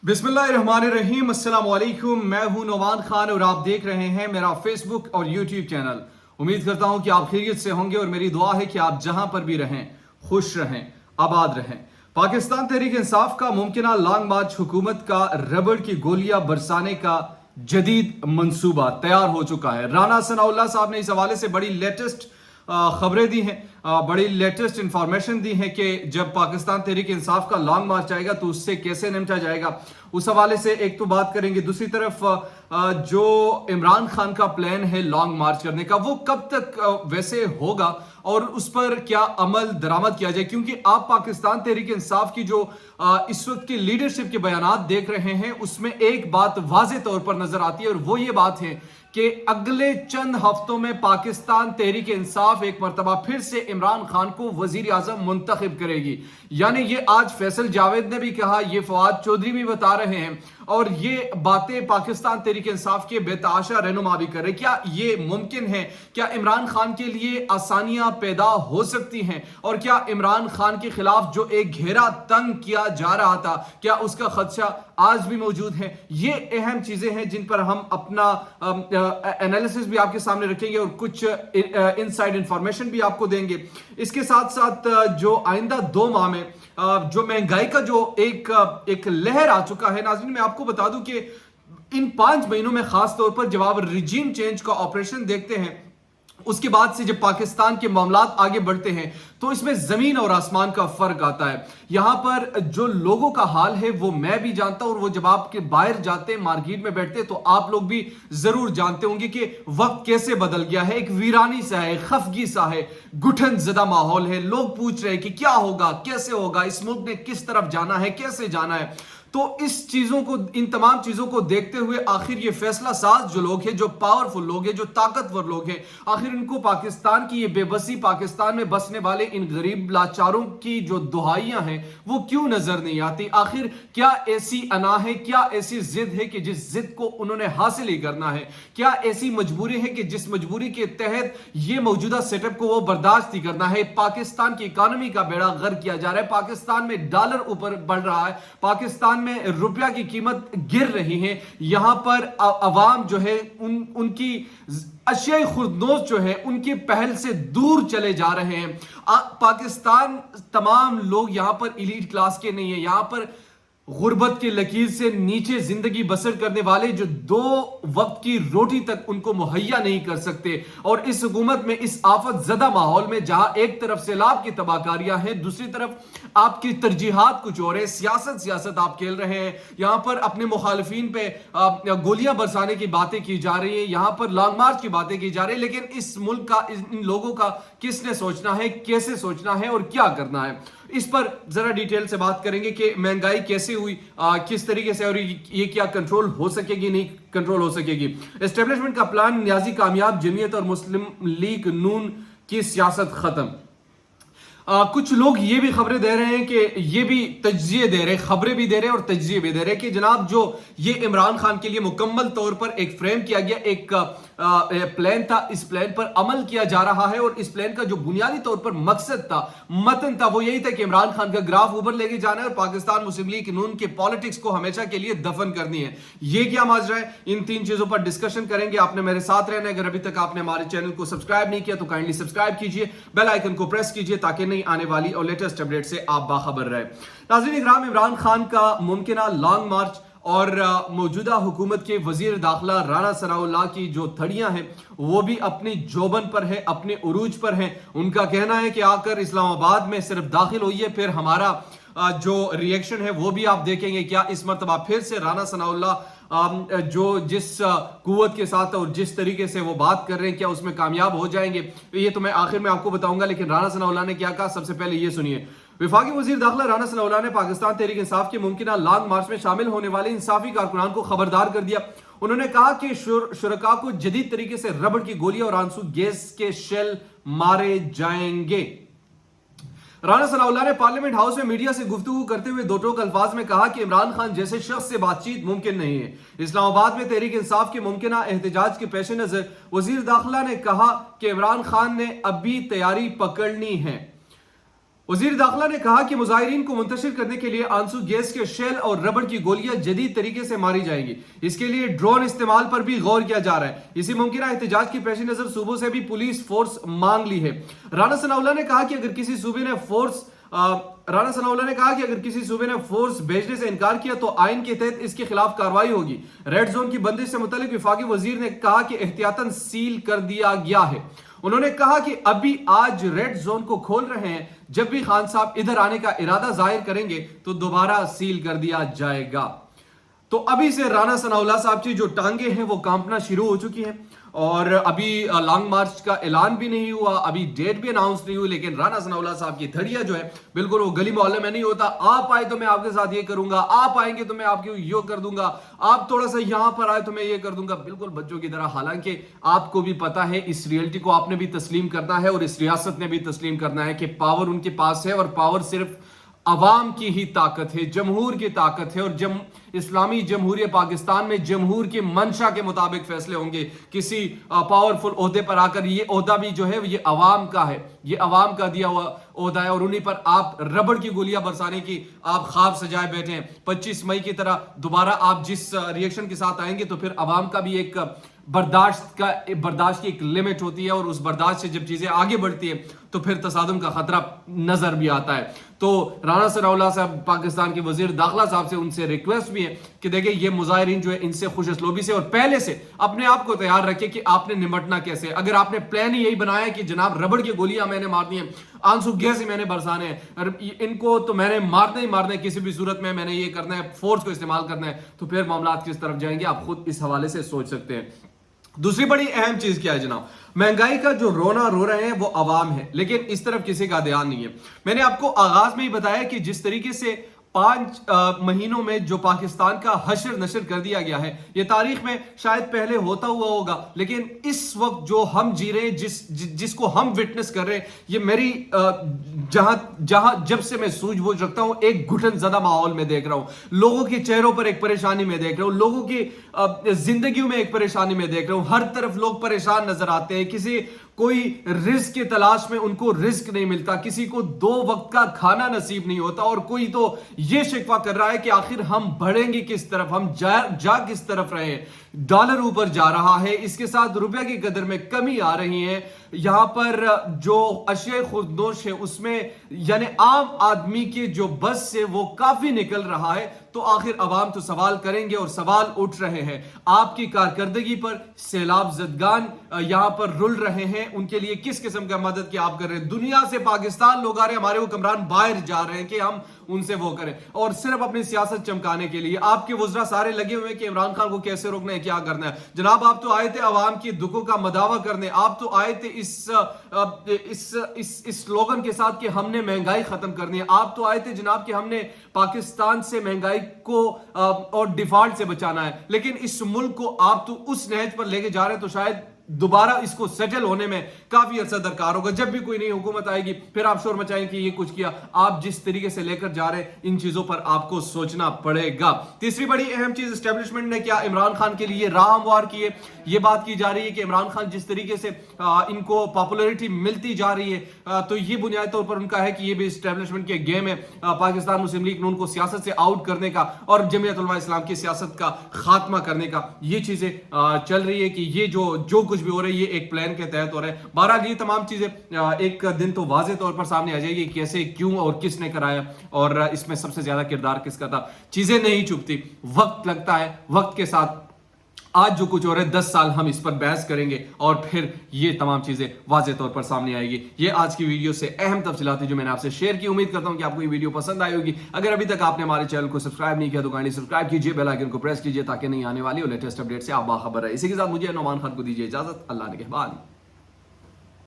बिस्मिल्लाहिर्रहमानिर्रहीम, अस्सलाम वालेकुम। मैं हूं नौमान खान और आप देख रहे हैं मेरा फेसबुक और यूट्यूब चैनल। उम्मीद करता हूं कि आप खैरियत से होंगे और मेरी दुआ है कि आप जहां पर भी रहें खुश रहें, आबाद रहें। पाकिस्तान तहरीक इंसाफ का मुमकिना लॉन्ग मार्च हुकूमत का रबड़ की गोलियां बरसाने का जदीद मंसूबा तैयार हो चुका है। राना सनाउल्लाह साहब ने इस हवाले से बड़ी लेटेस्ट खबरें दी हैं, बड़ी लेटेस्ट इंफॉर्मेशन दी है कि जब पाकिस्तान तहरीक इंसाफ का लॉन्ग मार्च आएगा तो उससे कैसे निपटा जाएगा, उस हवाले से एक तो बात करेंगे। दूसरी तरफ जो इमरान खान का प्लान है लॉन्ग मार्च करने का, वो कब तक वैसे होगा और उस पर क्या अमल दरामद किया जाए, क्योंकि आप पाकिस्तान तहरीक इंसाफ की जो इस वक्त की लीडरशिप के बयानात देख रहे हैं उसमें एक बात वाज़ेह तौर पर नजर आती है और वो ये बात है कि अगले चंद हफ्तों में पाकिस्तान तहरीक इंसाफ एक मरतबा फिर से इमरान खान को वजीर आजम मुंतखब करेगी। यानी ये आज फैसल जावेद ने भी कहा, ये फवाद चौधरी भी बता रहे हैं और ये बातें पाकिस्तान तहरीक इंसाफ के बेताशा रहनुमा भी कर रहे। क्या ये मुमकिन है? क्या इमरान खान के लिए आसानियां पैदा हो सकती हैं? और क्या इमरान खान के खिलाफ जो एक घेरा तंग किया जा रहा था, क्या उसका खदशा आज भी मौजूद है? ये अहम चीजें हैं जिन पर हम अपना एनालिसिस भी आपके सामने रखेंगे और कुछ इनसाइड इंफॉर्मेशन भी आपको देंगे। इसके साथ साथ जो आइंदा 2 माह में जो महंगाई का जो एक लहर आ चुका है, नाज़रीन मैं आपको बता दूं कि इन 5 महीनों में खास तौर पर जब आप रिजीम चेंज का ऑपरेशन देखते हैं, उसके बाद से जब पाकिस्तान के मामलात आगे बढ़ते हैं तो इसमें जमीन और आसमान का फर्क आता है। यहां पर जो लोगों का हाल है वो मैं भी जानता हूं और वो जब आपके बाहर जाते हैं, मार्केट में बैठते हैं, तो आप लोग भी जरूर जानते होंगे कि वक्त कैसे बदल गया है। एक वीरानी सा है, खफगी सा है, घुटन ज़दा माहौल है। लोग पूछ रहे हैं कि क्या होगा, कैसे होगा, इस मुल्क ने किस तरफ जाना है, कैसे जाना है। तो इस चीजों को, इन तमाम चीजों को देखते हुए आखिर ये फैसला साज जो लोग हैं, जो पावरफुल लोग हैं, जो ताकतवर लोग हैं, आखिर इनको पाकिस्तान की ये बेबसी, पाकिस्तान में बसने वाले इन गरीब लाचारों की जो दुहाइयां हैं वो क्यों नजर नहीं आती? आखिर क्या ऐसी अना है, क्या ऐसी जिद है कि जिस जिद को उन्होंने हासिल ही करना है? क्या ऐसी मजबूरी है कि जिस मजबूरी के तहत ये मौजूदा सेटअप को वो बर्दाश्त ही करना है? पाकिस्तान की इकानमी का बेड़ा गर्क किया जा रहा है, पाकिस्तान में डॉलर ऊपर बढ़ रहा है, पाकिस्तान में रुपया की कीमत गिर रही है, यहां पर अवाम जो है उनकी अशियाई खुर्दनोश जो है उनके पहल से दूर चले जा रहे हैं। पाकिस्तान तमाम लोग यहां पर एलीट क्लास के नहीं है, यहां पर गुर्बत की लकीर से नीचे जिंदगी बसर करने वाले जो 2 वक्त की रोटी तक उनको मुहैया नहीं कर सकते। और इस हुकूमत में, इस आफत ज़दा माहौल में, जहां एक तरफ सैलाब की तबाहकारियां हैं, दूसरी तरफ आपकी तरजीहात कुछ और है, सियासत आप खेल रहे हैं। यहां पर अपने मुखालिफिन पे गोलियां बरसाने की बातें की जा रही है, यहां पर लॉन्ग मार्च की बातें की जा रही है, लेकिन इस मुल्क का, इन लोगों का किसने सोचना है, कैसे सोचना है और क्या करना है? इस पर जरा डिटेल से बात करेंगे कि महंगाई कैसे हुई, किस तरीके से, और ये क्या कंट्रोल हो सकेगी, नहीं कंट्रोल हो सकेगी। एस्टेब्लिशमेंट का प्लान, न्याजी कामयाब, जमीयत और मुस्लिम लीग नून की सियासत खत्म। कुछ लोग ये भी खबरें दे रहे हैं कि ये भी तज्जिए दे रहे हैं, खबरें भी दे रहे हैं और तज्जिए भी दे रहे हैं कि जनाब जो ये इमरान खान के लिए मुकम्मल तौर पर एक फ्रेम किया गया एक प्लान था, इस प्लान पर अमल किया जा रहा है और इस प्लान का जो बुनियादी तौर पर मकसद था, मतन था, वो यही था कि इमरान खान का ग्राफ ऊपर लेके जाना है और पाकिस्तान मुस्लिम लीग नून के पॉलिटिक्स को हमेशा के लिए दफन करनी है। ये क्या माजरा है, इन 3 चीजों पर डिस्कशन करेंगे। आपने मेरे साथ रहना है। अगर अभी तक आपने हमारे चैनल को सब्सक्राइब नहीं किया तो काइंडली सब्सक्राइब कीजिए, बेल आइकन को प्रेस कीजिए ताकि नहीं आने वाली और लेटेस्ट अपडेट से आप बाखबर रहे। नाज़रीन इकराम, इमरान खान का मुमकिना लॉन्ग मार्च और मौजूदा हुकूमत के वजीर दाखिला राना सनाउल्लाह की जो थड़ियां हैं वो भी अपनी जोबन पर है, अपने उरूज पर हैं। उनका कहना है कि आकर इस्लामाबाद में सिर्फ दाखिल होइए, फिर हमारा जो रिएक्शन है वो भी आप देखेंगे। क्या इस मरतबा फिर से राना सनाउल्लाह जो जिस कुव्वत के साथ और जिस तरीके से वो बात कर रहे हैं, क्या उसमें कामयाब हो जाएंगे? ये तो मैं आखिर में आपको बताऊंगा, लेकिन राना सनाउल्लाह ने क्या कहा सबसे पहले ये सुनिए। वफाकी वजीर दाखिला राना सनाउल्लाह ने पाकिस्तान तहरीक इंसाफ के मुमकिना लॉन्ग मार्च में शामिल होने वाले इंसाफी कारकुनान को खबरदार कर दिया। उन्होंने कहा कि शुरका को जदीद तरीके से रबड़ की गोलियां और आंसू गैस के शेल मारे जाएंगे। राना सनाउल्लाह ने पार्लियामेंट हाउस में मीडिया से गुफ्तगू करते हुए 2 टोक अल्फाज में कहा कि इमरान खान जैसे शख्स से बातचीत मुमकिन नहीं है। इस्लामाबाद में तहरीक इंसाफ के मुमकिना एहतजाज के पेश नजर वजीर दाखिला ने कहा कि इमरान खान ने अभी तैयारी पकड़नी है। वजीर दाखिला ने कहा कि मुजाहिरीन को मुंतशिर करने के लिए आंसू गैस के शेल और रबड़ की गोलियां जदीद तरीके से मारी जाएंगी। इसके लिए ड्रोन इस्तेमाल पर भी गौर किया जा रहा है। इसी मुमकिन एहतजाज की पेश नजर सूबों से भी पुलिस फोर्स मांग ली है। राणा सनाउल्लाह ने कहा कि अगर किसी सूबे ने फोर्स भेजने से इनकार किया तो आइन के तहत इसके खिलाफ कार्रवाई होगी। रेड जोन की बंदिश से मुतल्लिक वफाकी वजीर ने कहा कि एहतियातन सील कर दिया गया है। उन्होंने कहा कि अभी आज रेड जोन को खोल रहे हैं, जब भी खान साहब इधर आने का इरादा जाहिर करेंगे तो दोबारा सील कर दिया जाएगा। तो अभी से राणा सनाउल्लाह साहब की जो टांगे हैं वो कांपना शुरू हो चुकी हैं और अभी लॉन्ग मार्च का ऐलान भी नहीं हुआ, अभी डेट भी अनाउंस नहीं हुई, लेकिन राणा सनाउल्लाह साहब की धड़िया जो है बिल्कुल वो गली मोहल्ले में नहीं होता। आप आए तो मैं आपके साथ ये करूंगा, आप आएंगे तो मैं आपके यो कर दूंगा, आप थोड़ा सा यहां पर आए तो मैं ये कर दूंगा, बिल्कुल बच्चों की तरह। हालांकि आपको भी पता है, इस रियलिटी को आपने भी तस्लीम करना है और इस रियासत ने भी तस्लीम करना है कि पावर उनके पास है और पावर सिर्फ अवाम की ही ताकत है, जमहूर की ताकत है। और इस्लामी जमहूरियत पाकिस्तान में जमहूर की मंशा के मुताबिक फैसले होंगे। किसी पावरफुल ओहदे पर आकर, ये ओहदा भी जो है ये अवाम का है, ये अवाम का दिया हुआ ओहदा है और उन्हीं पर आप रबड़ की गोलियां बरसाने की आप ख्वाब सजाए बैठे हैं। 25 मई की तरह दोबारा आप जिस रिएक्शन के साथ आएंगे तो फिर अवाम का भी एक बर्दाश्त की एक लिमिट होती है और उस बर्दाश्त से जब चीजें आगे बढ़ती है तो फिर तसादुम का खतरा नजर भी आता है। तो राणा सनाउल्लाह साहब पाकिस्तान के वजीर दाखिला साहब से उनसे रिक्वेस्ट भी है कि देखिए ये मुजाहिरीन जो है इनसे खुश असलोबी से और पहले से अपने आप को तैयार रखे कि आपने निपटना कैसे। अगर आपने प्लान ही यही बनाया है कि जनाब रबड़ की गोलियां मैंने मारनी है, आंसू गैस ही मैंने बरसाने हैं, इनको तो मैंने मारना ही मारना है, किसी भी सूरत में मैंने ये करना है, फोर्स को इस्तेमाल करना है, तो फिर मामला किस तरफ जाएंगे आप खुद इस हवाले से सोच सकते हैं। दूसरी बड़ी अहम चीज क्या है जनाब, महंगाई का जो रोना रो रहे हैं वो अवाम है, लेकिन इस तरफ किसी का ध्यान नहीं है। मैंने आपको आगाज में ही बताया कि जिस तरीके से 5 महीनों में जो पाकिस्तान का हशर नशर कर दिया गया है, ये तारीख में शायद पहले होता हुआ होगा, लेकिन इस वक्त जो हम जी रहे हैं, जिसको हम विटनेस कर रहे हैं, ये मेरी जहां जब से मैं सूझबूझ रखता हूं एक घुटन ज़दा माहौल में देख रहा हूं, लोगों के चेहरों पर एक परेशानी में देख रहा हूं, लोगों की जिंदगियों में एक परेशानी में देख रहा हूं। हर तरफ लोग परेशान नजर आते हैं, कोई रिस्क की तलाश में उनको रिस्क नहीं मिलता, किसी को 2 वक्त का खाना नसीब नहीं होता और कोई तो ये शिकवा कर रहा है कि आखिर हम बढ़ेंगे किस तरफ, हम जा किस तरफ रहे हैं। डॉलर ऊपर जा रहा है, इसके साथ रुपए की कदर में कमी आ रही है। यहां पर जो अशिया खुर्दनोश है उसमें यानी आम आदमी के जो बस से वो काफी निकल रहा है। तो आखिर अवाम तो सवाल करेंगे और सवाल उठ रहे हैं आपकी कारकर्दगी पर। सैलाब ज़दगान यहां पर रुल रहे हैं, उनके लिए किस किस्म का मदद की आप कर रहे हैं। दुनिया से पाकिस्तान लोग आ रहे हैं, हमारे हुक्मरान बाहर जा रहे हैं कि हम उनसे वो करें, और सिर्फ अपनी सियासत चमकाने के लिए। आपके वज़रा सारे लगे हुए हैं कि इमरान खान को कैसे रोकना है, क्या करना है। जनाब आप तो आए थे अवाम की दुखों का मदावा करने, आप तो आए थे इस स्लोगन के साथ कि हमने महंगाई खत्म करनी है। आप तो आए थे जनाब कि हमने पाकिस्तान से महंगाई को और डिफॉल्ट से बचाना है, लेकिन इस मुल्क को आप तो उस नहज पर लेके जा रहे हैं। तो शायद दोबारा इसको सेटल होने में काफी अर्सा दरकार होगा। जब भी कोई नई हुकूमत आएगी फिर आप शोर मचाएंगे कि ये कुछ किया। आप जिस तरीके से लेकर जा रहे हैं इन चीजों पर आपको सोचना पड़ेगा। तीसरी बड़ी अहम चीज, एस्टेब्लिशमेंट ने क्या इमरान खान के लिए राह हमवार की है। ये बात की जा रही है कि इमरान खान जिस तरीके से इनको पॉपुलैरिटी मिलती जा रही है, तो ये बुनियादी तौर पर उनका है कि ये भी एस्टेब्लिशमेंट के गेम है पाकिस्तान मुस्लिम लीग नून को सियासत से आउट करने का और जमीयत उलमा इस्लाम की सियासत का खात्मा करने का। ये चीजें चल रही है कि ये जो कुछ भी हो रहा है ये एक प्लान के तहत हो रहा है। बहरहाल ये तमाम चीजें एक दिन तो वाज़ेह तौर पर सामने आ जाएगी, कैसे, क्यों और किसने कराया और इसमें सबसे ज्यादा किरदार किसका था। चीजें नहीं छुपती, वक्त लगता है। वक्त के साथ आज जो कुछ हो रहा है 10 साल हम इस पर बहस करेंगे और फिर ये तमाम चीजें वाज़ेह तौर पर सामने आएगी। ये आज की वीडियो से अहम तफसीलात थी जो मैंने आपसे शेयर की। उम्मीद करता हूं कि आपको ये वीडियो पसंद आई होगी। अगर अभी तक आपने हमारे चैनल को सब्सक्राइब नहीं किया तो काइंडली सब्सक्राइब कीजिए, बेल आइकन को प्रेस कीजिए ताकि नहीं आने वाली और लेटेस्ट अपडेट से आप बाखबर रहे। इसी के साथ मुझे नौमान खान को दीजिए इजाजत। अल्लाह ने कहबान।